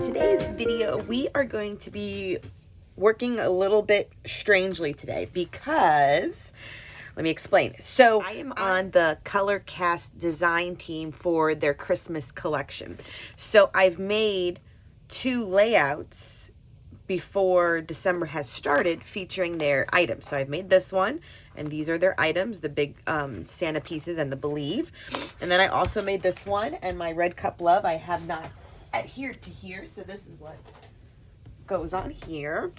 today's video, we are going to be working a little bit strangely today because, let me explain. So I am on the color cast design team for their Christmas collection. So I've made 2 layouts before December has started featuring their items. So I've made this one, and these are their items, the big Santa pieces and the Believe. And then I also made this one, and my Red Cup Love I have not adhered to here, so this is what goes on here.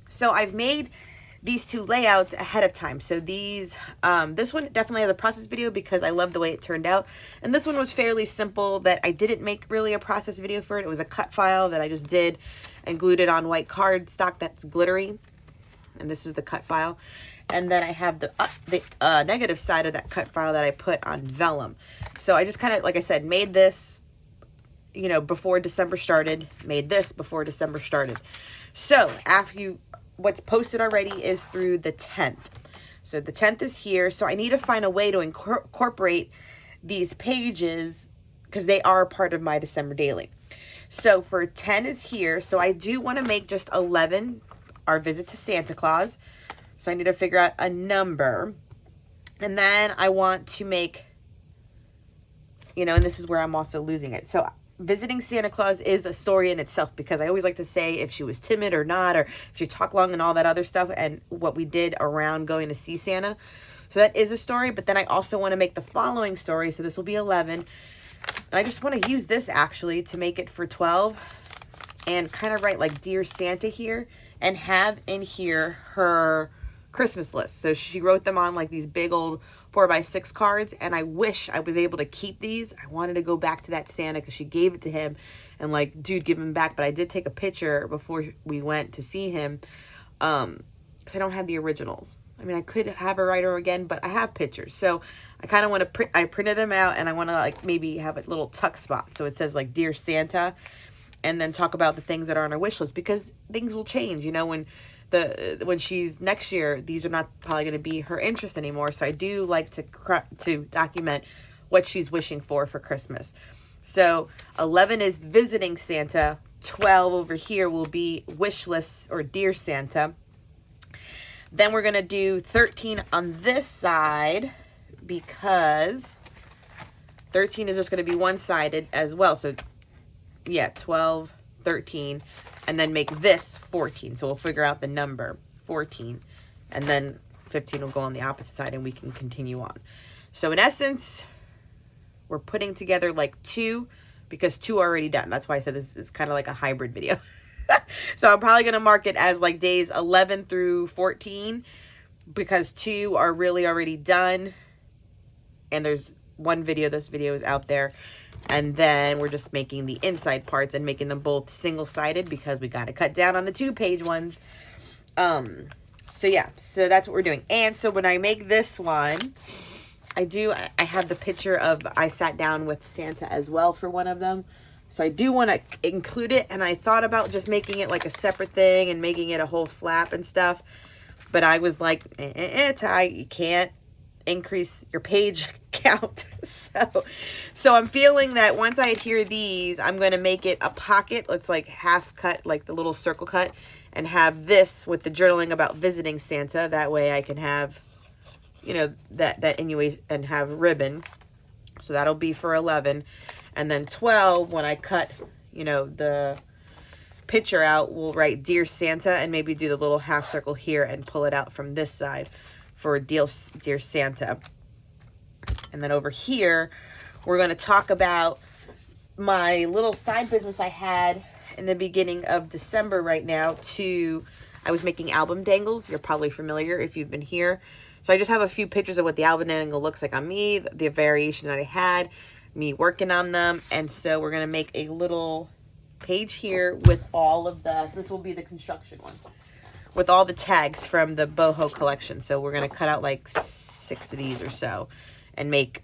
So I've made these 2 layouts ahead of time. So these, this one definitely has a process video because I love the way it turned out. And this one was fairly simple that I didn't make really a process video for it. It was a cut file that I just did and glued it on white cardstock that's glittery. And this is the cut file. And then I have the negative side of that cut file that I put on vellum. So I just kind of, like I said, made this, you know, before December started, made this before December started. So after what's posted already is through the 10th. So the 10th is here. So I need to find a way to incorporate these pages because they are part of my December daily. So for 10 is here. So I do want to make just 11, our visit to Santa Claus. So I need to figure out a number. And then I want to make, you know, and this is where I'm also losing it. So visiting Santa Claus is a story in itself because I always like to say if she was timid or not, or if she talked long and all that other stuff, and what we did around going to see Santa. So that is a story, but then I also want to make the following story. So this will be 11. And I just want to use this actually to make it for 12 and kind of write like Dear Santa here and have in here her Christmas list. So she wrote them on like these big old 4x6 cards, and I wish I was able to keep these. I wanted to go back to that Santa because she gave it to him and like, dude, give him back. But I did take a picture before we went to see him because I don't have the originals. I mean, I could have her write her again, but I have pictures. So I kind of want to print, I printed them out, and I want to like maybe have a little tuck spot. So it says like Dear Santa, and then talk about the things that are on her wish list because things will change, you know, when she's next year, these are not probably going to be her interest anymore. So I do like to document what she's wishing for Christmas. So 11 is visiting Santa. 12 over here will be wish lists or Dear Santa. Then we're going to do 13 on this side because 13 is just going to be one-sided as well. So yeah, 12, 13. And then make this 14. So we'll figure out the number 14. And then 15 will go on the opposite side and we can continue on. So in essence, we're putting together like 2 because 2 are already done. That's why I said this is kind of like a hybrid video. So I'm probably going to mark it as like days 11 through 14 because 2 are really already done. And there's one video, this video is out there. And then we're just making the inside parts and making them both single-sided because we got to cut down on the 2-page ones. So yeah, so that's what we're doing. And so when I make this one, I have the picture of I sat down with Santa as well for one of them. So I do want to include it. And I thought about just making it like a separate thing and making it a whole flap and stuff. But I was like, Ty, you can't increase your page count. So I'm feeling that once I adhere these, I'm going to make it a pocket. Let's like half cut, like the little circle cut, and have this with the journaling about visiting Santa. That way I can have, you know, that anyway, and have ribbon. So that'll be for 11. And then 12, when I cut, you know, the picture out, we'll write Dear Santa and maybe do the little half circle here and pull it out from this side for Dear Santa. And then over here, we're going to talk about my little side business I had in the beginning of December right now. I was making album dangles. You're probably familiar if you've been here. So I just have a few pictures of what the album dangle looks like on me, the variation that I had, me working on them. And so we're going to make a little page here with all of so this will be the construction one, with all the tags from the boho collection. So we're going to cut out like 6 of these or so and make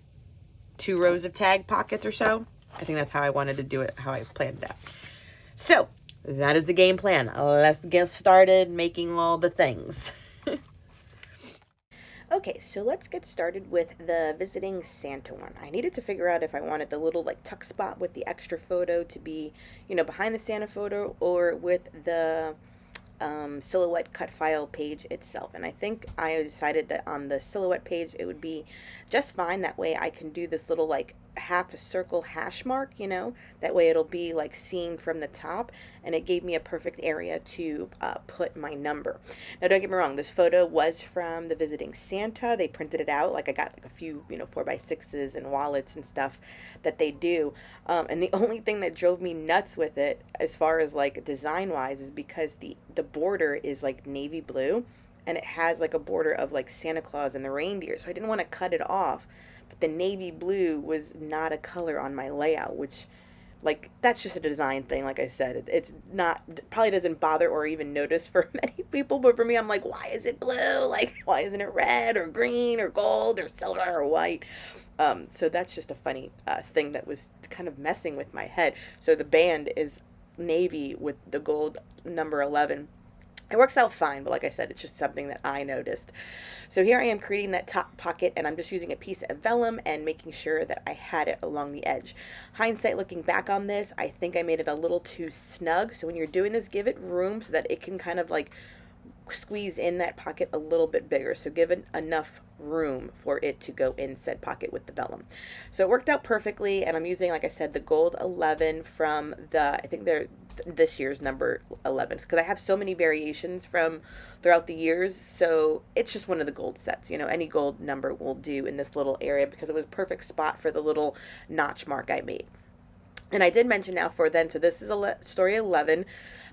2 rows of tag pockets or so. I think that's how I wanted to do it, how I planned that. So that is the game plan. Let's get started making all the things. Okay, so let's get started with the visiting Santa one. I needed to figure out if I wanted the little like tuck spot with the extra photo to be, behind the Santa photo, or with the silhouette cut file page itself. And I think I decided that on the silhouette page it would be just fine. That way I can do this little like half a circle hash mark, that way it'll be like seen from the top, and it gave me a perfect area to put my number. Now don't get me wrong, this photo was from the visiting Santa. They printed it out. Like I got like a few 4x6s and wallets and stuff that they do, and the only thing that drove me nuts with it as far as like design wise is because the border is like navy blue, and it has like a border of like Santa Claus and the reindeer, so I didn't want to cut it off. But the navy blue was not a color on my layout, which, like, that's just a design thing. Like I said, it's not, probably doesn't bother or even notice for many people, but for me, I'm like, why is it blue? Like, why isn't it red or green or gold or silver or white? So that's just a funny thing that was kind of messing with my head. So the band is navy with the gold number 11. It works out fine, but like I said, it's just something that I noticed. So here I am creating that top pocket, and I'm just using a piece of vellum and making sure that I had it along the edge. Hindsight, looking back on this, I think I made it a little too snug. So when you're doing this, give it room so that it can kind of like squeeze in that pocket a little bit bigger. So give it enough room for it to go in said pocket with the vellum. So it worked out perfectly, and I'm using, like I said, the gold 11 from I think they're this year's number 11, because I have so many variations from throughout the years. So it's just one of the gold sets. Any gold number will do in this little area, because it was a perfect spot for the little notch mark I made. And I did mention now for then, so this is story 11.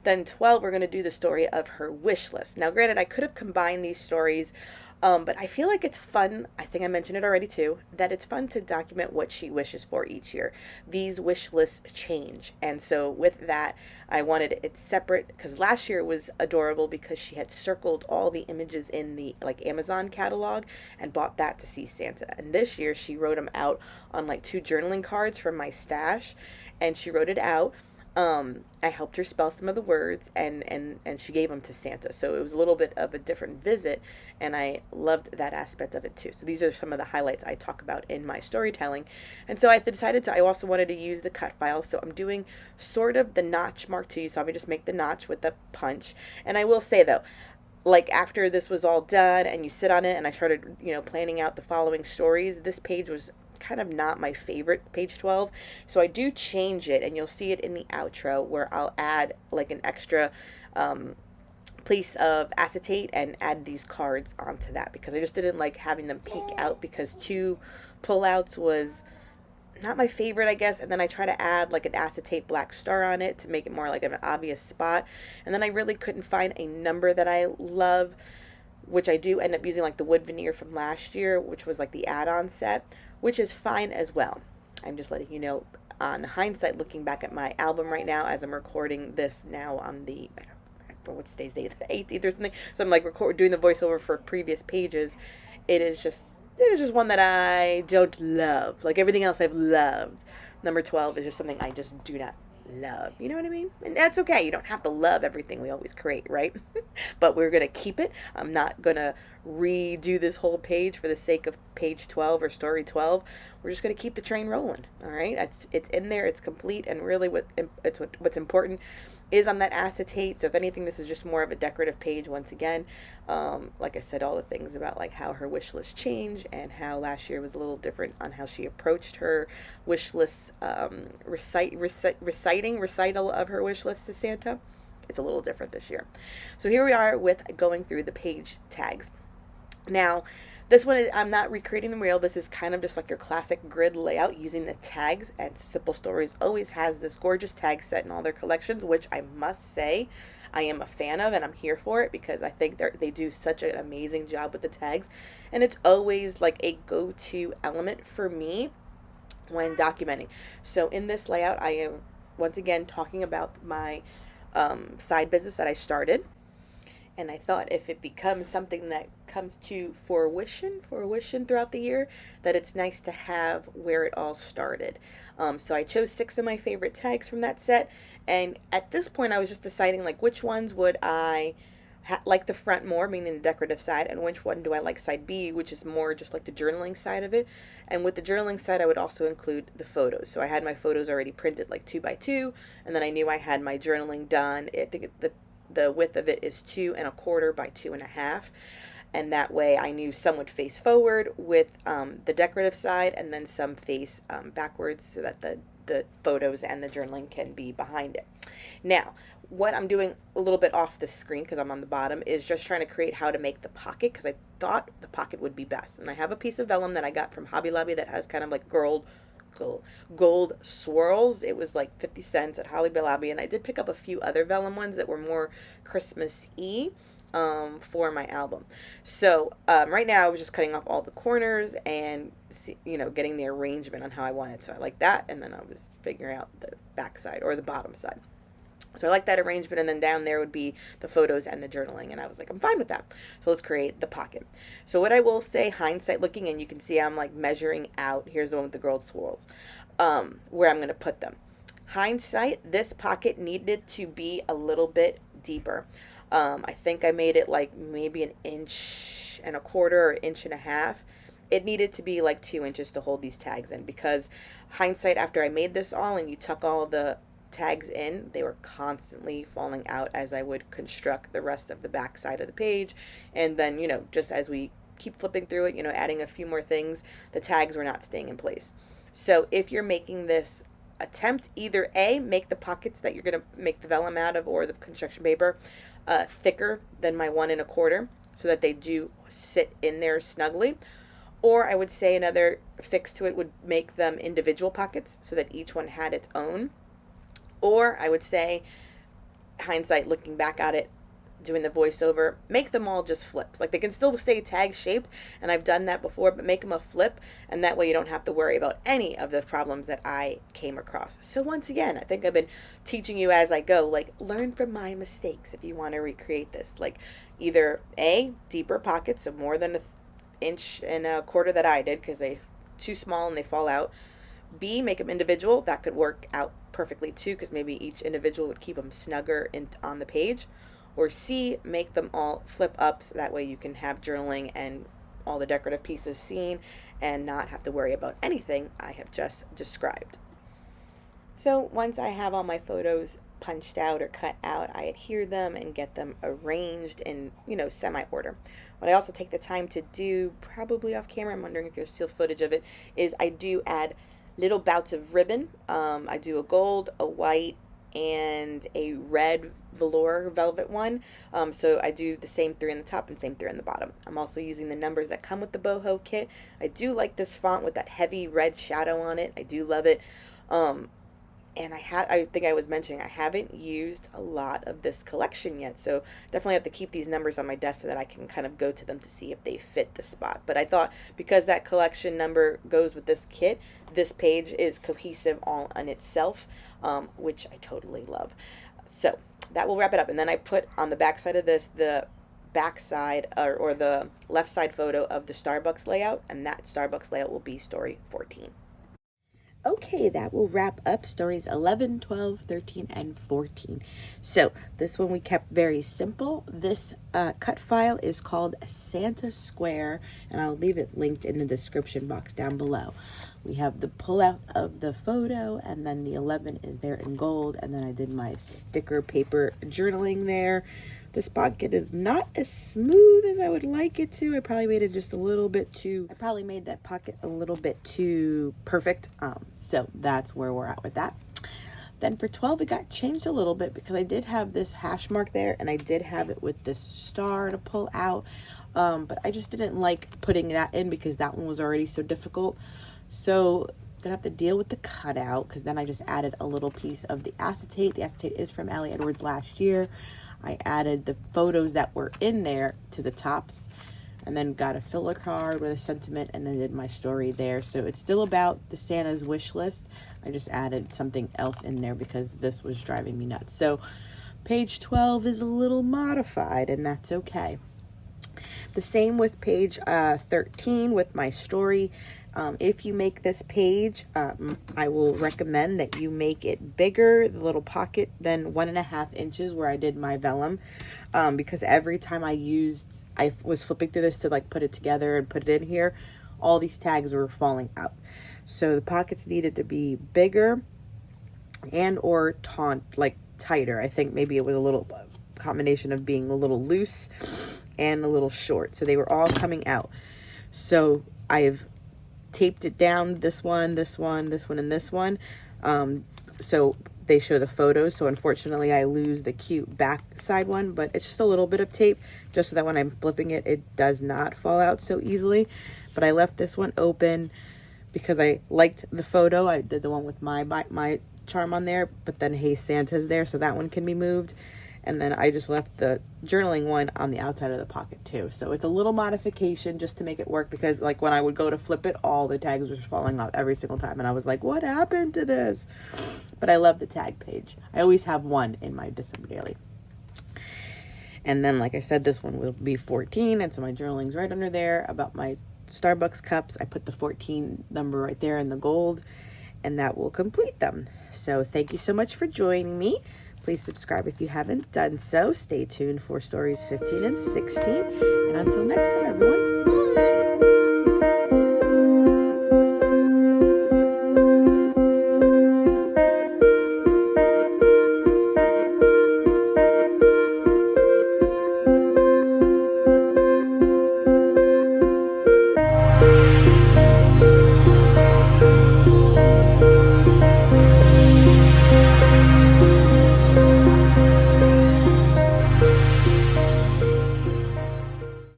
Then 12, we're going to do the story of her wish list. Now, granted, I could have combined these stories, but I feel like it's fun. I think I mentioned it already too, that it's fun to document what she wishes for each year. These wish lists change. And so with that, I wanted it separate, because last year it was adorable because she had circled all the images in the like Amazon catalog and bought that to see Santa. And this year she wrote them out on like 2 journaling cards from my stash, and she wrote it out. I helped her spell some of the words, and she gave them to Santa. So it was a little bit of a different visit, and I loved that aspect of it too. So these are some of the highlights I talk about in my storytelling. And so I decided I also wanted to use the cut file. So I'm doing sort of the notch mark too. So I'm gonna just make the notch with the punch. And I will say though, like after this was all done and you sit on it and I started, planning out the following stories, this page was kind of not my favorite, page 12. So I do change it, and you'll see it in the outro where I'll add like an extra piece of acetate and add these cards onto that, because I just didn't like having them peek out, because 2 pullouts was not my favorite, I guess. And then I try to add like an acetate black star on it to make it more like an obvious spot. And then I really couldn't find a number that I love, which I do end up using like the wood veneer from last year, which was like the add-on set, which is fine as well. I'm just letting you know on hindsight, looking back at my album right now as I'm recording this now on the, for what's today's date, the 18th or something. So I'm like doing the voiceover for previous pages. It is just one that I don't love. Like everything else I've loved. Number 12 is just something I just do not love. You know what I mean? And that's okay. You don't have to love everything we always create, right? But we're going to keep it. I'm not going to redo this whole page for the sake of page 12 or story 12. We're just going to keep the train rolling. All right? It's in there. It's complete. And really what's important is on that acetate. So if anything, this is just more of a decorative page once again. Like I said, all the things about like how her wish list changed, and how last year was a little different on how she approached her wish list, recital of her wish list to Santa. It's a little different this year. So here we are with going through the page tags. Now, this one, I'm not recreating the reel. This is kind of just like your classic grid layout using the tags. And Simple Stories always has this gorgeous tag set in all their collections, which I must say I am a fan of, and I'm here for it, because I think they do such an amazing job with the tags. And it's always like a go-to element for me when documenting. So in this layout, I am once again talking about my side business that I started. And I thought if it becomes something that comes to fruition throughout the year, that it's nice to have where it all started. So I chose 6 of my favorite tags from that set. And at this point, I was just deciding like which ones would I like the front more, meaning the decorative side, and which one do I like side B, which is more just like the journaling side of it. And with the journaling side, I would also include the photos. So I had my photos already printed like 2x2, and then I knew I had my journaling done. I think the width of it is 2¼ by 2½. And that way I knew some would face forward with the decorative side, and then some face backwards, so that the photos and the journaling can be behind it. Now, what I'm doing a little bit off the screen because I'm on the bottom is just trying to create how to make the pocket, because I thought the pocket would be best. And I have a piece of vellum that I got from Hobby Lobby that has kind of like gold swirls. It was like 50 cents at Hobby Lobby, and I did pick up a few other vellum ones that were more Christmas-y for my album. So right now I was just cutting off all the corners and getting the arrangement on how I wanted. So I like that, and then I was figuring out the back side or the bottom side. So I like that arrangement, and then down there would be the photos and the journaling, and I was like, I'm fine with that. So let's create the pocket. So what I will say, hindsight looking, and you can see I'm like measuring out, here's the one with the gold swirls, where I'm going to put them. Hindsight, this pocket needed to be a little bit deeper. I think I made it like maybe 1¼ or 1.5 inches. It needed to be like 2 inches to hold these tags in, because hindsight, after I made this all and you tuck all the tags in, they were constantly falling out as I would construct the rest of the back side of the page. And then, just as we keep flipping through it, adding a few more things, the tags were not staying in place. So if you're making this attempt, either A, make the pockets that you're going to make the vellum out of, or the construction paper, thicker than my 1¼ so that they do sit in there snugly. Or I would say another fix to it would make them individual pockets so that each one had its own. Or I would say, hindsight, looking back at it, doing the voiceover, make them all just flips. Like, they can still stay tag shaped, and I've done that before, but make them a flip, and that way you don't have to worry about any of the problems that I came across. So once again, I think I've been teaching you as I go, like, learn from my mistakes if you want to recreate this. Like, either A, deeper pockets, so more than 1¼ inch that I did, because they're too small and they fall out. B, make them individual. That could work out perfectly too, because maybe each individual would keep them snugger on the page. Or C, make them all flip up, so that way you can have journaling and all the decorative pieces seen and not have to worry about anything I have just described. So once I have all my photos punched out or cut out, I adhere them and get them arranged in, semi-order. What I also take the time to do, probably off camera, I'm wondering if there's still footage of it, is I do add little bouts of ribbon. I do a gold, a white, and a red velour velvet one. So I do the same 3 on the top and same 3 on the bottom. I'm also using the numbers that come with the boho kit. I do like this font with that heavy red shadow on it. I do love it. And I think I was mentioning, I haven't used a lot of this collection yet, so definitely have to keep these numbers on my desk so that I can kind of go to them to see if they fit the spot. But I thought, because that collection number goes with this kit, this page is cohesive all on itself, which I totally love. So that will wrap it up. And then I put on the back side of this, the back side or the left side photo of the Starbucks layout, and that Starbucks layout will be story 14. Okay, that will wrap up stories 11, 12, 13, and 14. So this one we kept very simple. This cut file is called Santa Square, and I'll leave it linked in the description box down below. We have the pullout of the photo, and then the 11 is there in gold, and then I did my sticker paper journaling there. This pocket is not as smooth as I would like it to. I probably made it just a little bit too, I probably made that pocket a little bit too perfect. So that's where we're at with that. Then for 12, it got changed a little bit because I did have this hash mark there, and I did have it with this star to pull out. But I just didn't like putting that in because that one was already so difficult. So gonna have to deal with the cutout, because then I just added a little piece of the acetate. The acetate is from Allie Edwards last year. I added the photos that were in there to the tops, and then got a filler card with a sentiment, and then did my story there. So it's still about the Santa's wish list. I just added something else in there because this was driving me nuts. So page 12 is a little modified, and that's okay. The same with page 13 with my story. If you make this page, I will recommend that you make it bigger, the little pocket, than 1.5 inches where I did my vellum. Because every time I was flipping through this to like put it together and put it in here, all these tags were falling out. So the pockets needed to be bigger and or tighter. I think maybe it was a little combination of being a little loose and a little short. So they were all coming out. So I've taped it down, this one, this one, this one, and this one. So they show the photos. So unfortunately I lose the cute back side one, but it's just a little bit of tape just so that when I'm flipping it, it does not fall out so easily. But I left this one open because I liked the photo. I did the one with my charm on there, but then Hey Santa's there, so that one can be moved. And then I just left the journaling one on the outside of the pocket too. So it's a little modification just to make it work, because like when I would go to flip it, all the tags were falling off every single time. And I was like, what happened to this? But I love the tag page. I always have one in my December daily. And then, like I said, this one will be 14. And so my journaling's right under there. About my Starbucks cups, I put the 14 number right there in the gold. And that will complete them. So thank you so much for joining me. Please subscribe if you haven't done so. Stay tuned for stories 15 and 16. And until next time, everyone. Bye.